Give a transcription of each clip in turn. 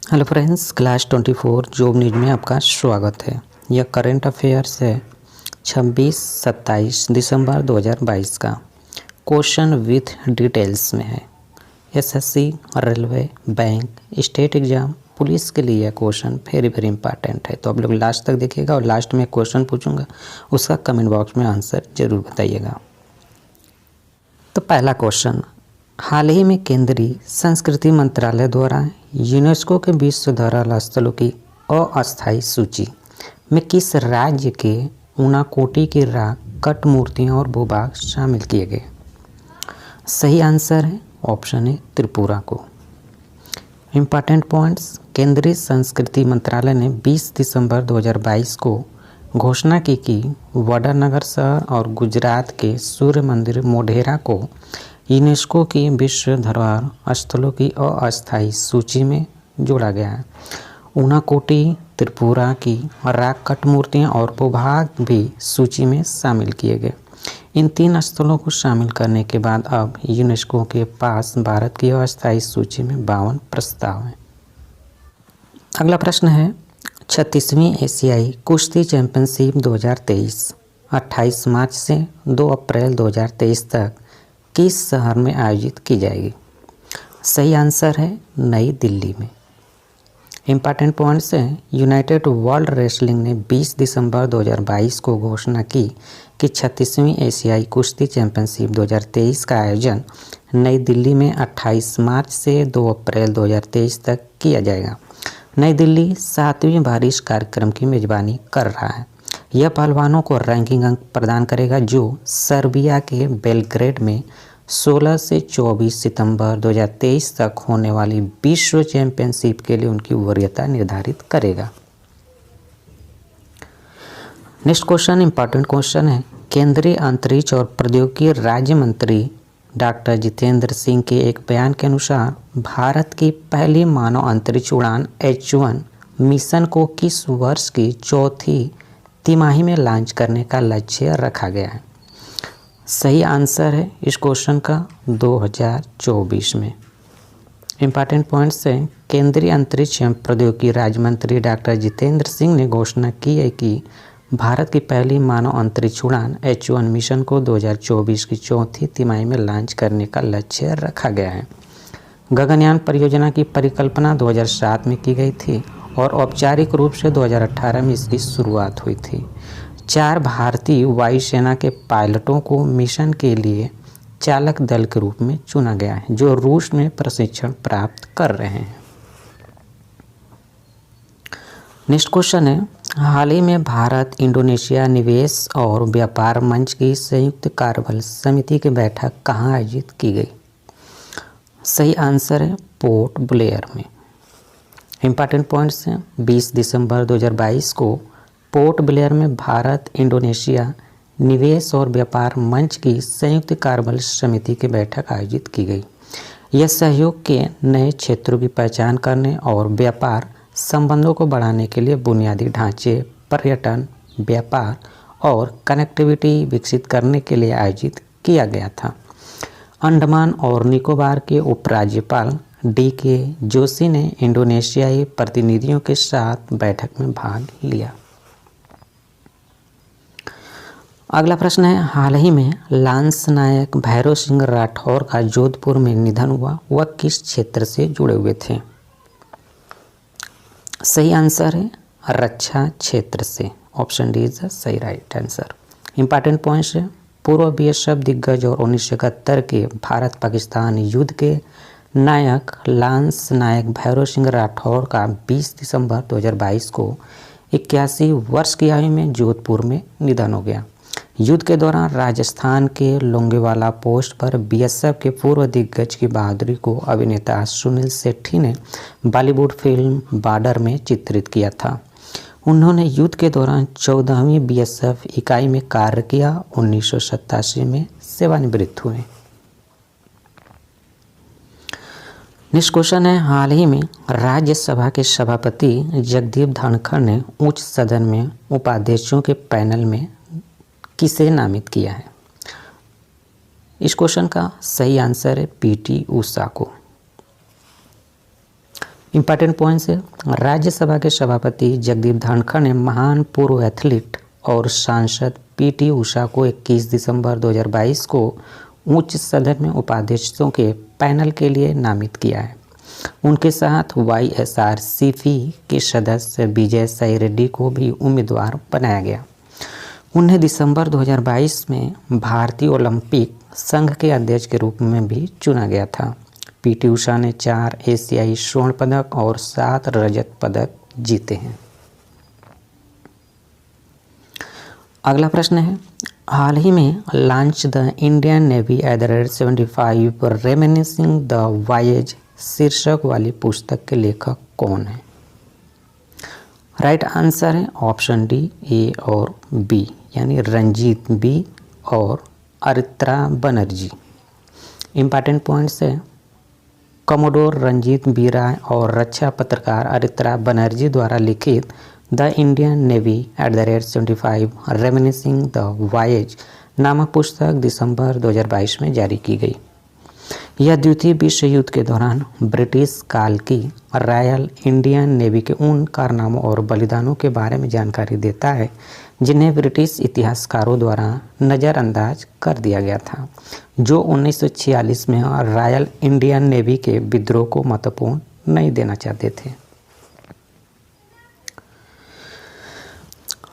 Hello friends, class 24 job news में आपका स्वागत है। यह करंट अफेयर्स है 26-27 दिसंबर 2022 का। क्वेश्चन विथ डिटेल्स में है। SSC, railway, bank, state exam, police के लिए यह क्वेश्चन वेरी वेरी इंपॉर्टेंट है। तो आप लोग लास्ट तक देखिएगा और लास्ट में क्वेश्चन पूछूंगा, उसका कमेंट बॉक्स में आंसर जरूर बताइएगा। तो पहला क्वेश्चन, हाल ही में केंद्रीय संस्कृति मंत्रालय द्वारा यूनेस्को के विश्व धरोहर स्थलों की अस्थायी सूची में किस राज्य के ऊनाकोटी की राख, कट मूर्तियाँ और भूभाग शामिल किए गए? सही आंसर है ऑप्शन है त्रिपुरा को। इम्पॉर्टेंट पॉइंट्स, केंद्रीय संस्कृति मंत्रालय ने 20 दिसंबर 2022 को घोषणा की कि वडनगर शहर और गुजरात के सूर्य मंदिर मोढेरा को यूनेस्को की विश्व धरोहर स्थलों की अस्थायी सूची में जोड़ा गया है। ऊनाकोटी, त्रिपुरा की राख, कट मूर्तियाँ और भूभाग भी सूची में शामिल किए गए। इन 3 स्थलों को शामिल करने के बाद अब यूनेस्को के पास भारत की अस्थायी सूची में 52 प्रस्ताव हैं। अगला प्रश्न है, 36वीं एशियाई कुश्ती चैंपियनशिप 2023 28 मार्च से 2 अप्रैल 2023 तक किस शहर में आयोजित की जाएगी? सही आंसर है नई दिल्ली में। इम्पॉर्टेंट पॉइंट्स हैं, यूनाइटेड वर्ल्ड रेसलिंग ने 20 दिसंबर 2022 को घोषणा की कि 36वीं एशियाई कुश्ती चैंपियनशिप 2023 का आयोजन नई दिल्ली में 28 मार्च से 2 अप्रैल 2023 तक किया जाएगा। नई दिल्ली 7वीं बार इस कार्यक्रम की मेजबानी कर रहा है। यह पहलवानों को रैंकिंग अंक प्रदान करेगा जो सर्बिया के बेलग्रेड में 16 से 24 सितंबर 2023 तक होने वाली विश्व चैंपियनशिप के लिए उनकी वरीयता निर्धारित करेगा। नेक्स्ट क्वेश्चन इंपॉर्टेंट क्वेश्चन है, केंद्रीय अंतरिक्ष और प्रौद्योगिकी राज्य मंत्री डॉक्टर जितेंद्र सिंह के एक बयान के अनुसार भारत की पहली मानव अंतरिक्ष उड़ान H1 मिशन को किस वर्ष की चौथी तिमाही में लॉन्च करने का लक्ष्य रखा गया है? सही आंसर है इस क्वेश्चन का 2024 में। इम्पॉर्टेंट पॉइंट्स हैं, केंद्रीय अंतरिक्ष एवं प्रौद्योगिकी राज्य मंत्री डॉक्टर जितेंद्र सिंह ने घोषणा की है कि भारत की पहली मानव अंतरिक्ष उड़ान H1 मिशन को 2024 की चौथी तिमाही में लॉन्च करने का लक्ष्य रखा गया है। गगनयान परियोजना की परिकल्पना 2007 में की गई थी और औपचारिक रूप से 2018 में इसकी शुरुआत हुई थी। 4 भारतीय वायुसेना के पायलटों को मिशन के लिए चालक दल के रूप में चुना गया है, जो रूस में प्रशिक्षण प्राप्त कर रहे हैं। नेक्स्ट क्वेश्चन है, हाल ही में भारत इंडोनेशिया निवेश और व्यापार मंच की संयुक्त कार्यबल समिति की बैठक कहाँ आयोजित की गई? सही आंसर है पोर्ट ब्लेयर में। इम्पॉर्टेंट पॉइंट्स हैं, 20 दिसंबर 2022 को पोर्ट ब्लेयर में भारत इंडोनेशिया निवेश और व्यापार मंच की संयुक्त कार्यबल समिति की बैठक आयोजित की गई। यह सहयोग के नए क्षेत्रों की पहचान करने और व्यापार संबंधों को बढ़ाने के लिए बुनियादी ढांचे, पर्यटन, व्यापार और कनेक्टिविटी विकसित करने के लिए आयोजित किया गया था। अंडमान और निकोबार के उपराज्यपाल DK जोशी ने इंडोनेशियाई प्रतिनिधियों के साथ बैठक में भाग लिया। अगला प्रश्न है, हाल ही में लांस नायक भैरव सिंह राठौर का जोधपुर में निधन हुआ, वह किस क्षेत्र से जुड़े हुए थे? सही आंसर है रक्षा क्षेत्र से। ऑप्शन डी इज द सही राइट आंसर। इंपॉर्टेंट पॉइंट्स है, पूर्व BSF दिग्गज और 1971 के भारत पाकिस्तान युद्ध के नायक लांस नायक भैरव सिंह राठौर का 20 दिसंबर 2022 को 81 वर्ष की आयु में जोधपुर में निधन हो गया। युद्ध के दौरान राजस्थान के लोंगेवाला पोस्ट पर BSF के पूर्व दिग्गज की बहादुरी को अभिनेता सुनील शेट्टी ने बॉलीवुड फिल्म बॉर्डर में चित्रित किया था। उन्होंने युद्ध के दौरान 14वीं BSF इकाई में कार्य किया। 1987 में सेवानिवृत्त हुए। नेक्स्ट क्वेश्चन है, हाल ही में राज्यसभा के सभापति जगदीप धनखड़ ने उच्च सदन में उपाध्यक्षों के पैनल में किसे नामित किया है? इस क्वेश्चन का सही आंसर है PT उषा को। इंपॉर्टेंट पॉइंट्स है, राज्यसभा के सभापति जगदीप धनखड़ ने महान पूर्व एथलीट और सांसद पीटी उषा को 21 दिसंबर 2022 को उच्च सदन में उपाध्यक्षों के पैनल के लिए नामित किया है। उनके साथ वाईएसआरसीपी के सदस्य विजय साई रेड्डी को भी उम्मीदवार बनाया गया। उन्हें दिसंबर 2022 में भारतीय ओलंपिक संघ के अध्यक्ष के रूप में भी चुना गया था। पीटी उषा ने 4 एशियाई स्वर्ण पदक और 7 रजत पदक जीते हैं। अगला प्रश्न है, हाल ही में launch the Indian Navy @75 reminiscing the voyage शीर्षक वाली पुस्तक के लेखक कौन है? राइट आंसर है ऑप्शन डी, ए और बी, यानी रंजीत बी और अरित्रा बनर्जी। इम्पॉर्टेंट पॉइंट्स है, कमोडोर रंजीत बी राय और रक्षा पत्रकार अरित्रा बनर्जी द्वारा लिखित the Indian Navy @75 reminiscing the voyage नामक पुस्तक दिसंबर 2022 में जारी की गई। यह द्वितीय विश्व युद्ध के दौरान ब्रिटिश काल की रॉयल इंडियन नेवी के उन कारनामों और बलिदानों के बारे में जानकारी देता है जिन्हें ब्रिटिश इतिहासकारों द्वारा नज़रअंदाज कर दिया गया था, जो 1946 में रॉयल इंडियन नेवी के विद्रोह को महत्वपूर्ण नहीं देना चाहते थे।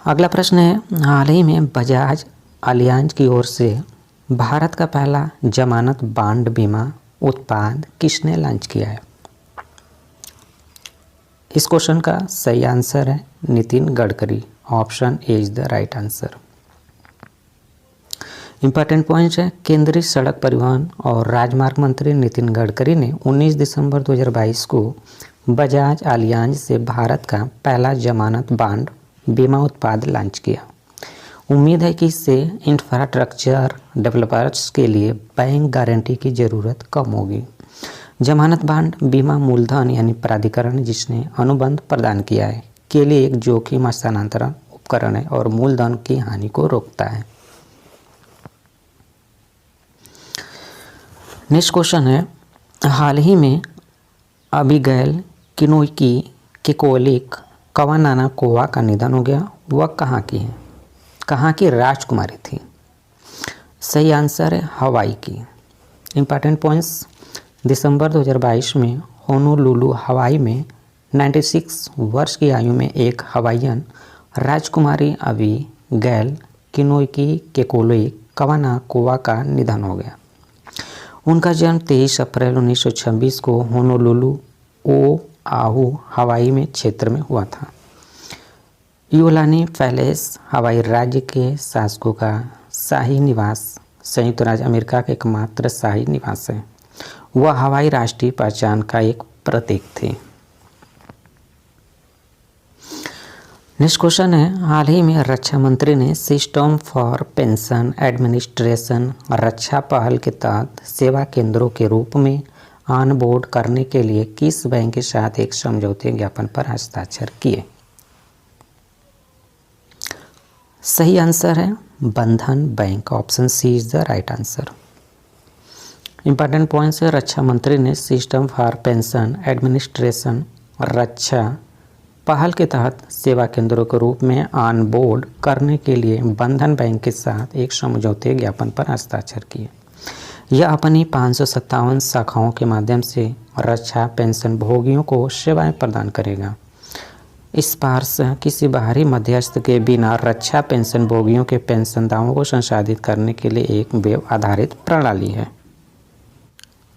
अगला प्रश्न है, हाल ही में बजाज अलियांज की ओर से भारत का पहला जमानत बांड बीमा उत्पाद किसने लॉन्च किया है? इस क्वेश्चन का सही आंसर है Nitin Gadkari. Option A is the right answer. Important point है, केंद्रीय सड़क परिवहन और राजमार्ग मंत्री नितिन गडकरी ने 19 दिसंबर 2022 को बजाज अलियांज से भारत का पहला जमानत बांड बीमा उत्पाद लॉन्च किया। उम्मीद है कि इससे इंफ्रास्ट्रक्चर डेवलपर्स के लिए बैंक गारंटी की ज़रूरत कम होगी। जमानत बांड बीमा मूलधन यानी प्राधिकरण जिसने अनुबंध प्रदान किया है के लिए एक जोखिम हस्तांतरण उपकरण है और मूलधन की हानि को रोकता है। नेक्स्ट क्वेश्चन है, हाल ही में अबिगैल किनोई केकोलिक कवानाना कोवा का निधन हो गया। वह कहाँ की है? कहाँ की राजकुमारी थी? सही आंसर है हवाई की। इम्पॉर्टेंट पॉइंट्स, दिसंबर 2022 में होनोलुलु हवाई में 96 वर्ष की आयु में एक हवाईयन राजकुमारी अबिगैल किनोई केकोलिक कवानाकोवा का निधन हो गया। उनका जन्म 23 अप्रैल 1926 को होनोलुलु ओआहू हवाई में क्षेत्र में हुआ था। यूलानी पैलेस हवाई राज्य के शासकों का शाही निवास संयुक्त राज्य अमेरिका का एकमात्र शाही निवास है। वह हवाई राष्ट्रीय पहचान का एक प्रतीक थी। नेक्स्ट क्वेश्चन है, हाल ही में रक्षा मंत्री ने सिस्टम फॉर पेंशन एडमिनिस्ट्रेशन रक्षा पहल के तहत सेवा केंद्रों के रूप में ऑन बोर्ड करने के लिए किस बैंक के साथ एक समझौते ज्ञापन पर हस्ताक्षर किए? सही आंसर है Bandhan Bank. Option C is the right answer. Important points है, रक्षा मंत्री ने सिस्टम फॉर पेंशन एडमिनिस्ट्रेशन रक्षा पहल के तहत सेवा केंद्रों के रूप में ऑन बोर्ड करने के लिए बंधन बैंक के साथ एक समझौते ज्ञापन पर हस्ताक्षर किए। यह अपनी 557 शाखाओं के माध्यम से रक्षा पेंशन भोगियों को सेवाएं प्रदान करेगा। इस पार से किसी बाहरी मध्यस्थ के बिना रक्षा पेंशन भोगियों के पेंशन दावों को संसाधित करने के लिए एक वेब आधारित प्रणाली है।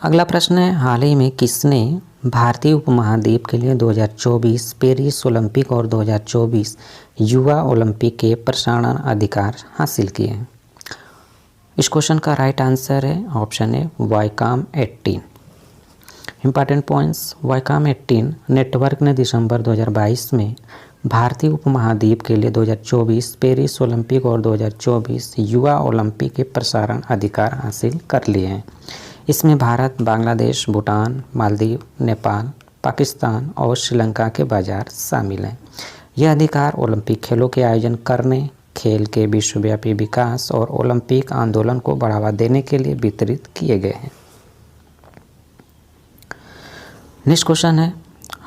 अगला प्रश्न है, हाल ही में किसने भारतीय उपमहाद्वीप के लिए 2024 पेरिस ओलंपिक और 2024 युवा ओलंपिक के प्रसारण अधिकार हासिल किए हैं? इस क्वेश्चन का राइट आंसर है option A Viacom 18। Important points, Viacom 18 network ने दिसंबर 2022 में भारतीय उपमहाद्वीप के लिए 2024 पेरिस ओलंपिक और 2024 युवा ओलंपिक के प्रसारण अधिकार हासिल कर लिए हैं। इसमें भारत, बांग्लादेश, भूटान, मालदीव, नेपाल, पाकिस्तान और श्रीलंका के बाजार शामिल हैं। यह अधिकार ओलंपिक खेलों के आयोजन करने, खेल के विश्वव्यापी विकास और ओलंपिक आंदोलन को बढ़ावा देने के लिए वितरित किए गए हैं। नेक्स्ट क्वेश्चन है,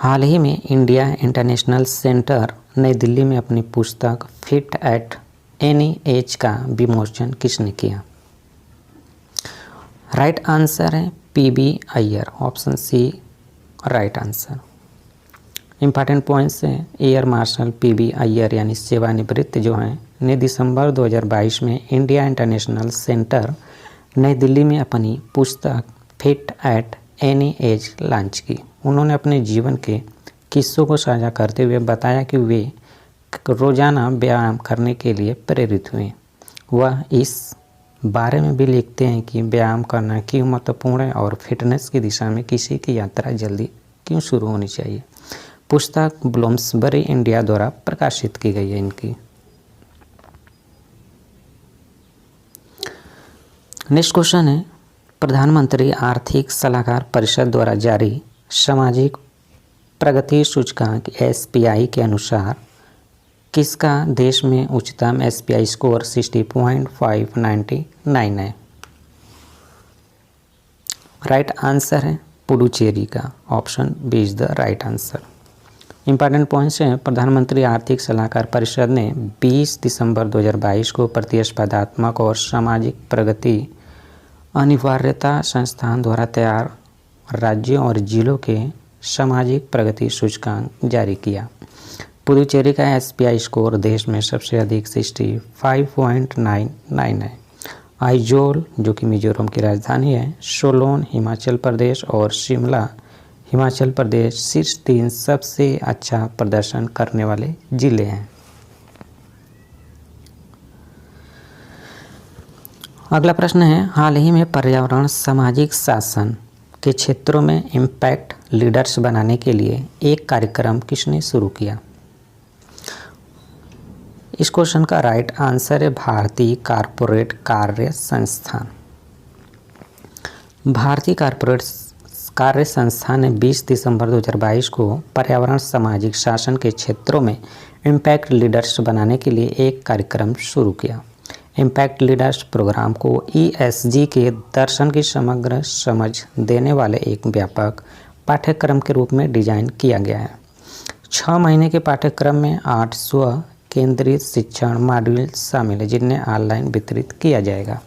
हाल ही में इंडिया इंटरनेशनल सेंटर नई दिल्ली में अपनी पुस्तक फिट एट एनी एज का विमोचन किसने किया? राइट आंसर है PB Iyer, option C right answer. Important points हैं, एयर मार्शल पीबी अय्यर यानी सेवानिवृत्त जो हैं ने दिसंबर 2022 में इंडिया इंटरनेशनल सेंटर नई दिल्ली में अपनी पुस्तक fit at any as launch की। उन्होंने अपने जीवन के किस्सों को साझा करते हुए बताया कि वे रोज़ाना व्यायाम करने के लिए प्रेरित हुए। वह इस बारे में भी लिखते हैं कि व्यायाम करना क्यों महत्वपूर्ण है और फिटनेस की दिशा में किसी की यात्रा जल्दी क्यों शुरू होनी चाहिए। पुस्तक ब्लूम्सबरी इंडिया द्वारा प्रकाशित की गई है इनकी। नेक्स्ट क्वेश्चन है, प्रधानमंत्री आर्थिक सलाहकार परिषद द्वारा जारी सामाजिक प्रगति सूचकांक SPI के अनुसार किसका देश में उच्चतम SPI स्कोर 60.599 है? राइट आंसर है पुडुचेरी का, option B is the right answer. Important points हैं, प्रधानमंत्री आर्थिक सलाहकार परिषद ने 20 दिसंबर 2022 को प्रतिस्पर्धात्मक और सामाजिक प्रगति अनिवार्यता संस्थान द्वारा तैयार राज्यों और जिलों के सामाजिक प्रगति सूचकांक जारी किया। पुडुचेरी का SPI स्कोर देश में सबसे अधिक 65.99 है। आइजोल जो कि मिजोरम की राजधानी है, सोलोन हिमाचल प्रदेश और शिमला हिमाचल प्रदेश शीर्ष 3 सबसे अच्छा प्रदर्शन करने वाले जिले हैं। अगला प्रश्न है, हाल ही में पर्यावरण सामाजिक शासन के क्षेत्रों में इम्पैक्ट लीडर्स बनाने के लिए एक कार्यक्रम किसने शुरू किया? इस क्वेश्चन का राइट आंसर है भारतीय कारपोरेट कार्य संस्थान। भारतीय कारपोरेट कार्य संस्थान ने 20 दिसंबर 2022 को पर्यावरण सामाजिक शासन के क्षेत्रों में इम्पैक्ट लीडर्स बनाने के लिए एक कार्यक्रम शुरू किया। इम्पैक्ट लीडर्स प्रोग्राम को ESG के दर्शन की समग्र समझ देने वाले एक व्यापक पाठ्यक्रम के रूप में डिजाइन किया गया है। 6 महीने के पाठ्यक्रम में 8 स्व केंद्रित शिक्षण मॉड्यूल शामिल है जिन्हें ऑनलाइन वितरित किया जाएगा।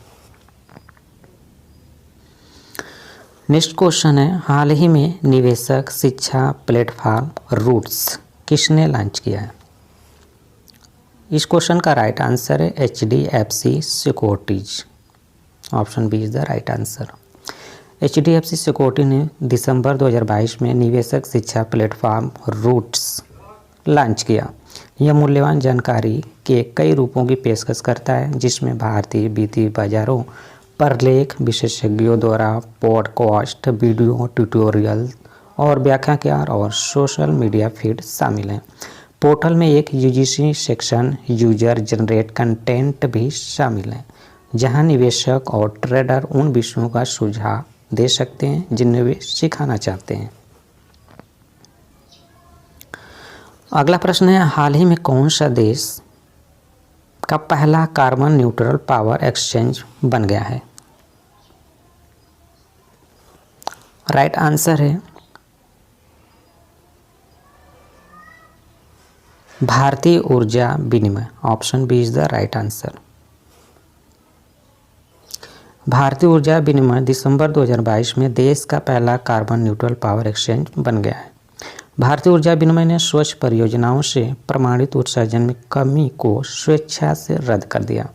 नेक्स्ट क्वेश्चन है, हाल ही में निवेशक शिक्षा प्लेटफॉर्म रूट्स किसने लॉन्च किया है? इस क्वेश्चन का राइट आंसर है HDFC securities, option B is the right answer. HDFC security ने दिसंबर 2022 में निवेशक शिक्षा प्लेटफॉर्म रूट्स लॉन्च किया। यह मूल्यवान जानकारी के कई रूपों की पेशकश करता है, जिसमें भारतीय वित्तीय बाजारों पर लेख, विशेषज्ञों द्वारा पॉडकास्ट, वीडियो ट्यूटोरियल और व्याख्याकार और सोशल मीडिया फीड शामिल हैं। पोर्टल में एक UGC section user generate content भी शामिल है, जहां निवेशक और ट्रेडर उन विषयों का सुझाव दे सकते हैं जिन्हें वे सिखाना चाहते हैं। अगला प्रश्न है, हाल ही में कौन सा देश का पहला कार्बन न्यूट्रल पावर एक्सचेंज बन गया है? राइट आंसर है भारतीय ऊर्जा विनिमय, option B is the right answer. भारतीय ऊर्जा विनिमय दिसंबर 2022 में देश का पहला कार्बन न्यूट्रल पावर एक्सचेंज बन गया है। भारतीय ऊर्जा विनिमय ने स्वच्छ परियोजनाओं से प्रमाणित उत्सर्जन में कमी को स्वेच्छा से रद्द कर दिया।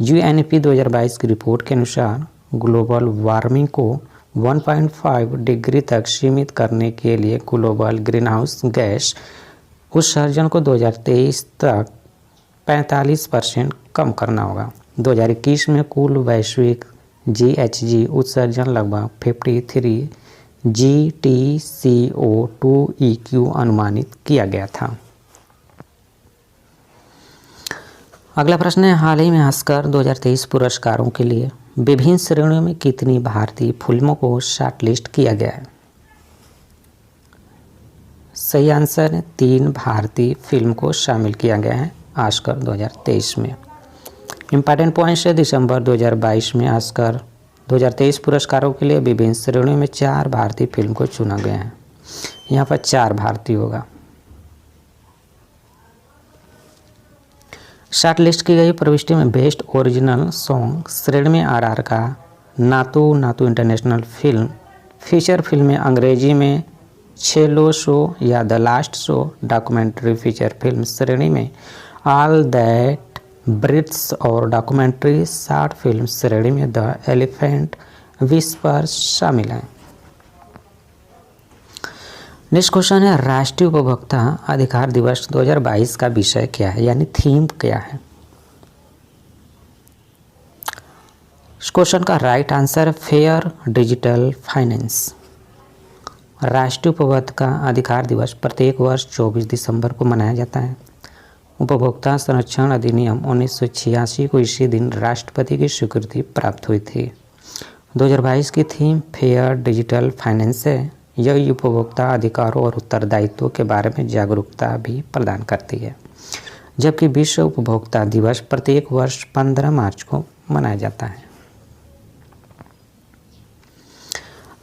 UNEP 2022 की रिपोर्ट के अनुसार ग्लोबल वार्मिंग को 1.5 डिग्री तक सीमित करने के लिए ग्लोबल ग्रीनहाउस गैस उत्सर्जन को 2023 तक 45% कम करना होगा। 2021 में कुल वैश्विक GHG उत्सर्जन लगभग 53 GTCO2 अनुमानित किया गया था। अगला प्रश्न है, हाल ही में ऑस्कर 2023 पुरस्कारों के लिए विभिन्न श्रेणियों में कितनी भारतीय फिल्मों को शॉर्टलिस्ट किया गया है? सही आंसर है 3 भारतीय फिल्म को शामिल किया गया है ऑस्कर 2023 में। इम्पॉर्टेंट पॉइंट्स है, दिसंबर 2022 में ऑस्कर 2023 पुरस्कारों के लिए विभिन्न श्रेणियों में 4 भारतीय फिल्म को चुना गया है। यहाँ पर 4 भारतीय होगा। शॉर्ट लिस्ट की गई प्रविष्टि में बेस्ट ओरिजिनल सॉन्ग श्रेणी में RR का नातू नातू इंटरनेशनल फिल्म, फीचर फिल्म में अंग्रेजी में छेलो शो या the last show, documentary feature film श्रेणी में ऑल दैट ब्रीथ्स और डॉक्यूमेंट्री शॉर्ट फिल्म श्रेणी में द एलिफेंट विस्पर्स शामिल हैं। नेक्स्ट क्वेश्चन है राष्ट्रीय उपभोक्ता अधिकार दिवस 2022 का विषय क्या है, यानी थीम क्या है। इस क्वेश्चन का राइट आंसर है फेयर डिजिटल फाइनेंस। राष्ट्रीय उपभोक्ता अधिकार दिवस प्रत्येक वर्ष 24 दिसंबर को मनाया जाता है। उपभोक्ता संरक्षण अधिनियम 1986 को इसी दिन राष्ट्रपति की स्वीकृति प्राप्त हुई थी। 2022 की थीम फेयर डिजिटल फाइनेंस है। यह उपभोक्ता अधिकारों और उत्तरदायित्वों के बारे में जागरूकता भी प्रदान करती है, जबकि विश्व उपभोक्ता दिवस प्रत्येक वर्ष 15 मार्च को मनाया जाता है।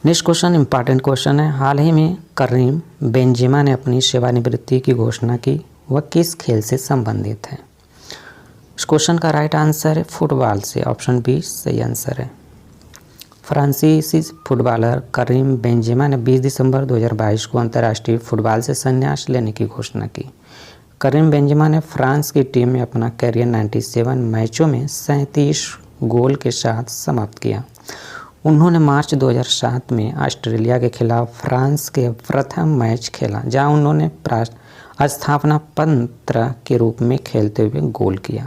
नेक्स्ट क्वेश्चन इंपॉर्टेंट क्वेश्चन है। हाल ही में करीम बेंजेमा ने अपनी सेवानिवृत्ति की घोषणा की, वह किस खेल से संबंधित है। इस क्वेश्चन का राइट आंसर है फुटबॉल से, ऑप्शन बी सही आंसर है। फ्रांसीसी फुटबॉलर करीम बेंजेमा ने 20 दिसंबर 2022 को अंतर्राष्ट्रीय फुटबॉल से संन्यास लेने की घोषणा की। करीम बेंजेमा ने फ्रांस की टीम में अपना करियर 97 मैचों में 37 गोल के साथ समाप्त किया। उन्होंने मार्च 2007 में ऑस्ट्रेलिया के खिलाफ फ्रांस के प्रथम मैच खेला, जहां उन्होंने स्थापना पत्र के रूप में खेलते हुए गोल किया।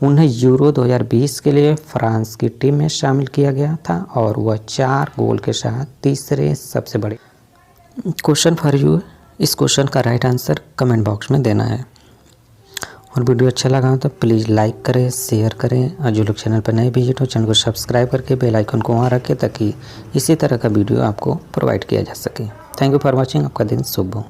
उन्हें यूरो 2020 के लिए फ्रांस की टीम में शामिल किया गया था और वह 4 गोल के साथ तीसरे सबसे बड़े। क्वेश्चन फॉर यू, इस क्वेश्चन का राइट आंसर कमेंट बॉक्स में देना है। और वीडियो अच्छा लगा हो तो प्लीज़ लाइक करें, शेयर करें, और जो लोग चैनल पर नए विजिट हो चैनल को सब्सक्राइब करके बेल आइकन को वहाँ रखें ताकि इसी तरह का वीडियो आपको प्रोवाइड किया जा सके। Thank you for watching. आपका दिन शुभ हो।